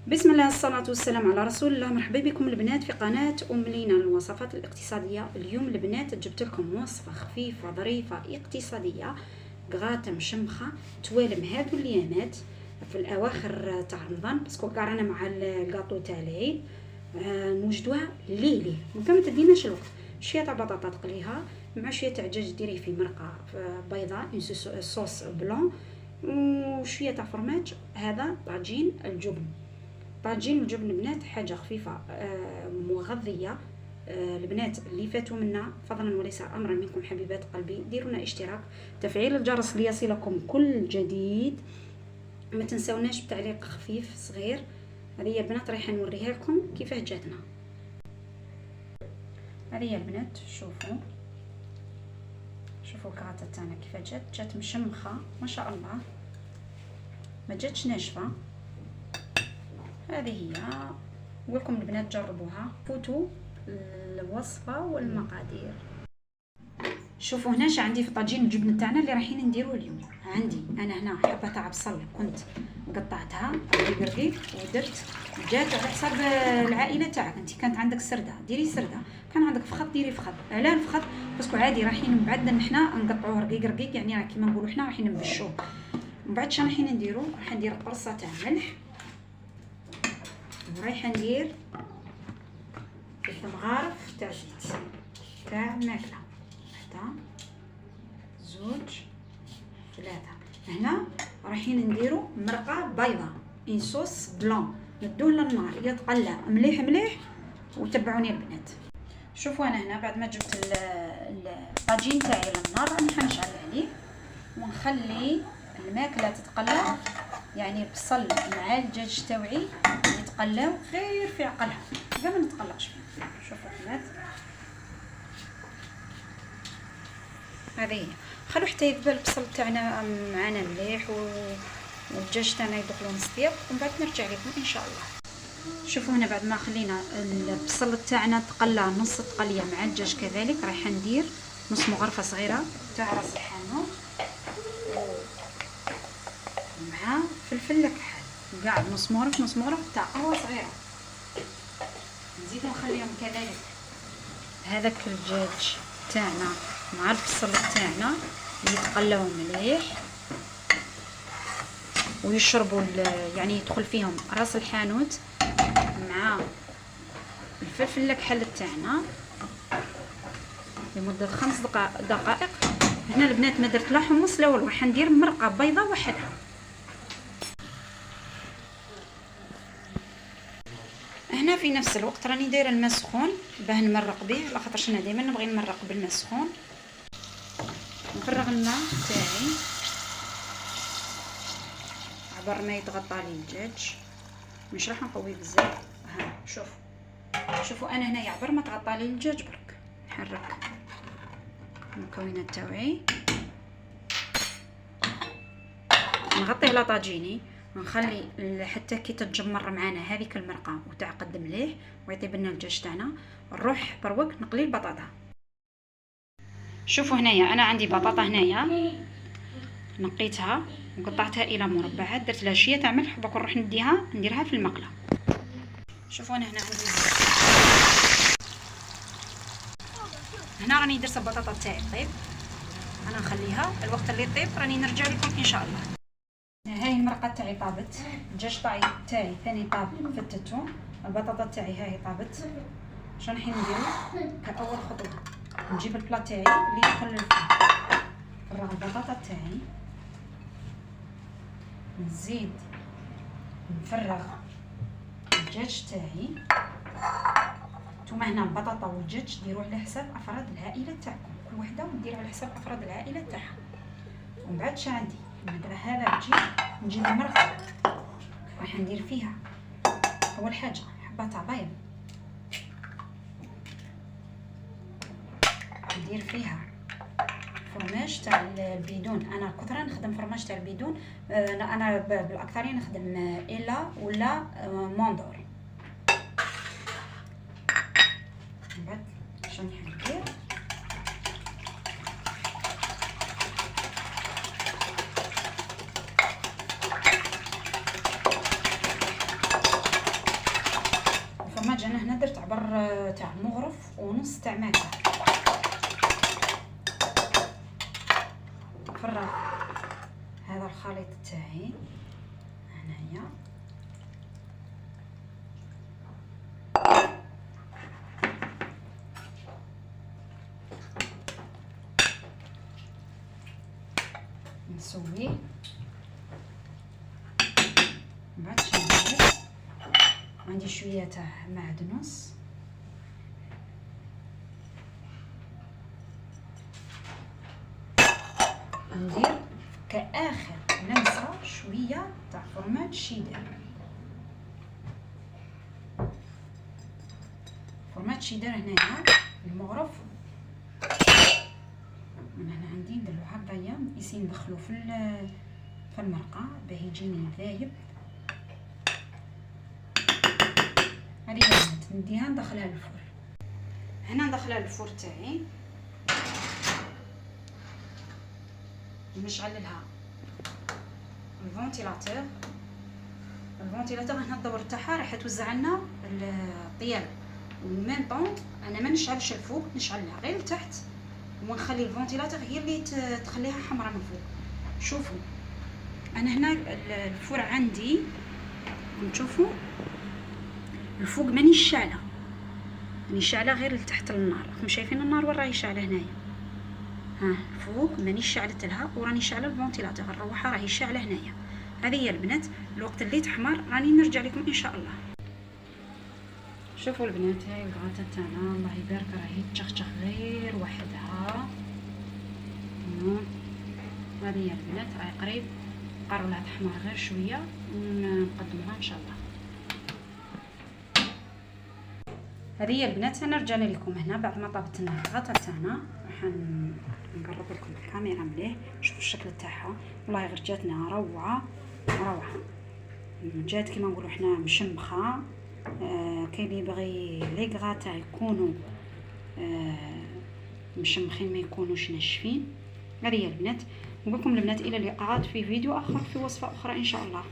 بسم الله، الصلاة والسلام على رسول الله. مرحبا بكم البنات في قناة أم لينا للوصفات الاقتصادية. اليوم البنات جبت لكم وصفة خفيفة ظريفة اقتصادية، قغاطة مشمخة توالم هادو اليامات في الأواخر تاع رمضان، باسكو قارنا مع الكاطو تاع العيد نوجدوها ليلي ممكن ما تديناش الوقت. شوية تاع بطاطا تقليها مع شوية تاع دجاج ديري في مرقة بيضاء صوص بلون وشوية تاع فرماج. هذا طاجين الجبن. طاجين الجبن البنات حاجة خفيفة مغذية. البنات اللي فاتوا منا فضلا وليس امرا منكم حبيبات قلبي ديروا لنا اشتراك، تفعيل الجرس ليصلكم كل جديد، ما تنسوناش بتعليق خفيف صغير. هذه يا البنات رايحه نوريها لكم كيفاه جاتنا. هذه يا البنات شوفوا الكراطه تاعنا كيفاه جات مشمخه ما شاء الله، ما جاتش ناشفه. هذه هي، ولكم البنات جربوها، فوتوا الوصفه والمقادير. شوفوا هنا اش عندي في طاجين الجبن تاعنا اللي رايحين نديروه اليوم. عندي انا هنا حبه تاع بصل كنت قطعتها رقيق ودرت، جات على حساب العائله تاعك. انت كانت عندك سرده ديري سرده، كان عندك فخذ ديري فخذ. علاه الفخذ؟ باسكو عادي رايحين من بعد حنا نقطعوه رقيق يعني كيما نقولوا حنا رايحين نبشوه. من بعد شنو رايحين نديرو؟ راح ندير قرصه تاع ملح، ورايحه ندير مغارف تاع زيت تاع ماكله، واحده زوج ثلاثه. هنا رايحين نديرو مرقه بيضاء ان صوص بلون، ندوه للنار يتقلى مليح وتبعوني البنات. شوفوا انا هنا بعد ما جبت الطاجين تاعي للنار راني حنشعل عليه ونخلي الماكله تتقلى، يعني البصل مع الدجاج تاوعي يتقلاو غير في عقلها قبل ما نتقلقش فيهم. شوفوا البنات هذه هي، خلو حتى يذبل البصل تاعنا معنا مليح والدجاج تاعنا يذوق لون طيب، ومن بعد نرجع لكم ان شاء الله. شوفوا هنا بعد ما خلينا البصل تاعنا تقلى نص تقليه مع الدجاج كذلك، رايحه ندير نص مغرفه صغيره تاع راس الحانوت مع فلفل كحل، كاع نص مغرف تاع قهوه صغيره. نزيد نخليهم كذلك هذاك الدجاج تاعنا مع البصل تاعنا يتقلاو مليح ويشربوا يعني يدخل فيهم راس الحانوت مع الفلفل الكحل تاعنا لمده 5 دقائق. هنا البنات ما درت لا حمص لا والو، راح ندير مرقه بيضاء وحدها. هنا في نفس الوقت راني دايره الماء سخون باه نمرق به، على خاطرش انا دائما نبغي نمرق بالماء السخون. نفرغ الماء تاعي عبر ما يتغطى لي الدجاج، مش راح نقوي بزاف. ها شوفوا انا هنايا عبر ما تغطى لي الدجاج برك نحرك المكونات تاوعي، نغطيه على طاجيني ونخلي حتى كي تتجمر معنا هذيك المرقه وتعقد مليح ويطيب لنا الدجاج تاعنا. نروح بروق نقلي البطاطا. شوفوا هنايا انا عندي بطاطا هنايا نقيتها وقطعتها الى مربعات، درت لها شويه تاع ملح وباك نروح نديرها في المقله. شوفوا انا هنا عندي هنا راني درت البطاطا تاعي طيب، انا نخليها الوقت اللي طيب راني نرجع لكم ان شاء الله. هاي المرقه تاعي طابت، الدجاج تاعي ثاني طاب فتتو، البطاطا تاعي هاي طابت. شنو راح نديرو كاول خطوه؟ نجيب البلا تاعي اللي يدخل للفرن، نفرغ البطاطا تاعي، نزيد نفرغ الدجاج تاعي. نتوما هنا البطاطا والدجاج ديروا على حساب افراد العائله تاعكم، كل وحده ودير على حساب افراد العائله تاعها. ومن بعد شا عندي المقله هذا نجيب المرقه راح ندير فيها اول حاجه حبه تاع بيض، ندير فيها فرماج تاع البيدون. انا كثره نخدم فرماج تاع البيدون، انا بالاكثريه نخدم الا ولا موندور. من بعد شنو ندير؟ الفرماج انا هنا درت عبر تاع مغرف ونص تاع ماكله. نفرغ هذا الخليط تاعي هنايا، نسويه. من بعد شندير عندي شويه تاع معدنوس، ندير كآخر لمسه شويه تاع فرماج شيدر. فرماج شيدر هنايا المغرف، من هنا عندي نديرو هكايا يسي ندخلو في المرقه باه يجيني ذايب. هذه البنات نديها ندخلها للفور. هنا ندخلها للفور تاعي، نشعل لها الفونتيلاتور. هنا الدور تاعها راح توزع لنا الطياب، وميم طون انا ما نشعلش الفوق، نشعلها غير لتحت ونخلي الفونتيلاتور هي اللي تخليها حمراء من فوق. شوفوا انا هنا الفور عندي، نشوفوا الفوق ماني شاعله، راني شاعله غير لتحت النار. راكم شايفين النار وين راهي شاعله هنايا؟ ها فوق ماني شعلت لها، وراني شاعله الفونتيلاتور، الروحه راهي شاعله هنايا. هذه هي البنات، الوقت اللي تحمر راني نرجع لكم ان شاء الله. شوفوا البنات هاي الكغاطه تاعنا الله يبارك راهي تشخشخ غير وحدها. هذه هي البنات راهي قريب قرب لها تحمر غير شويه ونقدموها ان شاء الله. هذه هي البنات، انا رجعنا لكم هنا بعد ما طابت لنا الكغاطه تاعنا. راح نقرب لكم الكاميرا مليح، شوفوا الشكل تاعها والله غير جاتنا روعه روعه. جات كيما نقولوا حنا مشمخه. كاين اللي يبغي لي كغاطا يكونوا مشمخين ما يكونوش ناشفين. هذه هي البنات، نقول لكم البنات الى اللقاءات في فيديو اخر في وصفه اخرى ان شاء الله.